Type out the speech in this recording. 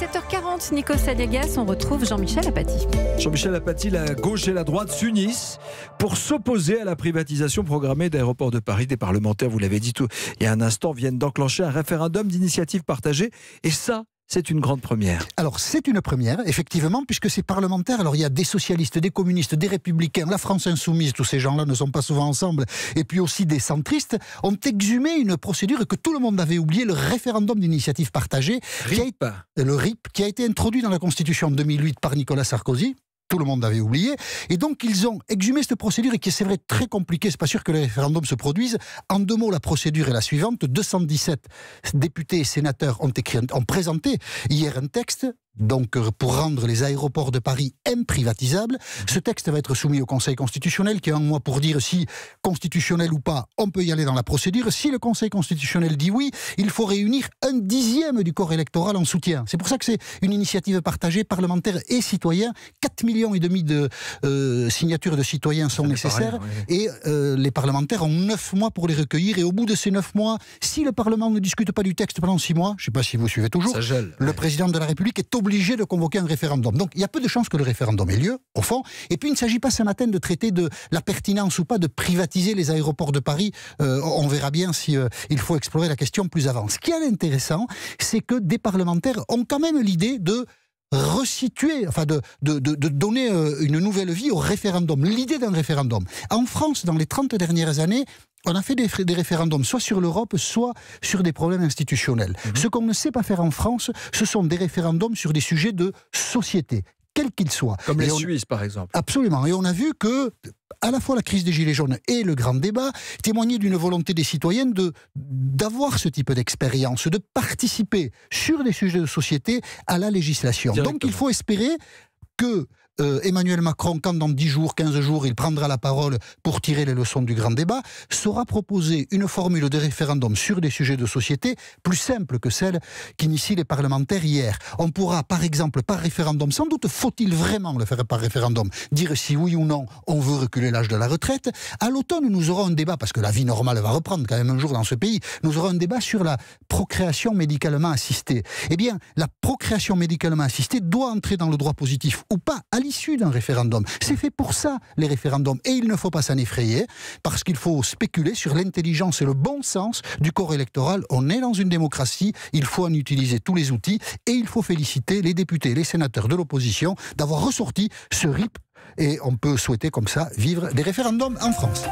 7h40, Nikos Sadegas, on retrouve Jean-Michel Apathy. Jean-Michel Apathy, la gauche et la droite s'unissent pour s'opposer à la privatisation programmée d'Aéroports de Paris. Des parlementaires, vous l'avez dit il y a un instant, viennent d'enclencher un référendum d'initiative partagée. Et ça, c'est une grande première. Alors, c'est une première, effectivement, puisque ces parlementaires, alors il y a des socialistes, des communistes, des républicains, la France insoumise, tous ces gens-là ne sont pas souvent ensemble, et puis aussi des centristes, ont exhumé une procédure que tout le monde avait oubliée, le référendum d'initiative partagée, le RIP, qui a été introduit dans la Constitution en 2008 par Nicolas Sarkozy. Tout le monde avait oublié. Et donc, ils ont exhumé cette procédure et qui est, c'est vrai, très compliquée. C'est pas sûr que les référendums se produisent. En 2 mots, la procédure est la suivante. 217 députés et sénateurs ont présenté hier un texte donc pour rendre les aéroports de Paris imprivatisables. Ce texte va être soumis au Conseil constitutionnel qui a un mois pour dire si constitutionnel ou pas, on peut y aller dans la procédure. Si le Conseil constitutionnel dit oui, il faut réunir 1/10 du corps électoral en soutien. C'est pour ça que c'est une initiative partagée, parlementaire et citoyen. 4,5 millions de signatures de citoyens sont nécessaires, et les parlementaires ont 9 mois pour les recueillir. Et au bout de ces 9 mois, si le Parlement ne discute pas du texte pendant 6 mois, je ne sais pas si vous suivez toujours, ça gèle, le président de la République est obligé de convoquer un référendum. Donc il y a peu de chances que le référendum ait lieu, au fond. Et puis il ne s'agit pas ce matin de traiter de la pertinence ou pas de privatiser les aéroports de Paris. On verra bien si il faut explorer la question plus avant. Ce qui est intéressant, c'est que des parlementaires ont quand même l'idée de resituer, enfin de donner une nouvelle vie au référendum, l'idée d'un référendum. En France, dans les 30 dernières années, on a fait des référendums, soit sur l'Europe, soit sur des problèmes institutionnels. Ce qu'on ne sait pas faire en France, ce sont des référendums sur des sujets de société, quels qu'ils soient. Comme les Suisses, par exemple. Absolument. Et on a vu que, à la fois la crise des Gilets jaunes et le grand débat, témoignaient d'une volonté des citoyens d'avoir ce type d'expérience, de participer sur des sujets de société à la législation. Donc il faut espérer que Emmanuel Macron, quand dans 10 jours, 15 jours, il prendra la parole pour tirer les leçons du grand débat, saura proposer une formule de référendum sur des sujets de société plus simple que celle qu'initient les parlementaires hier. On pourra, par exemple, par référendum, sans doute faut-il vraiment le faire par référendum, dire si oui ou non on veut reculer l'âge de la retraite. À l'automne, nous aurons un débat, parce que la vie normale va reprendre quand même un jour dans ce pays, nous aurons un débat sur la procréation médicalement assistée. Eh bien, la procréation médicalement assistée doit entrer dans le droit positif ou pas, à l'issue d'un référendum. C'est fait pour ça, les référendums. Et il ne faut pas s'en effrayer, parce qu'il faut spéculer sur l'intelligence et le bon sens du corps électoral. On est dans une démocratie, il faut en utiliser tous les outils, et il faut féliciter les députés et les sénateurs de l'opposition d'avoir ressorti ce RIP. Et on peut souhaiter comme ça vivre des référendums en France.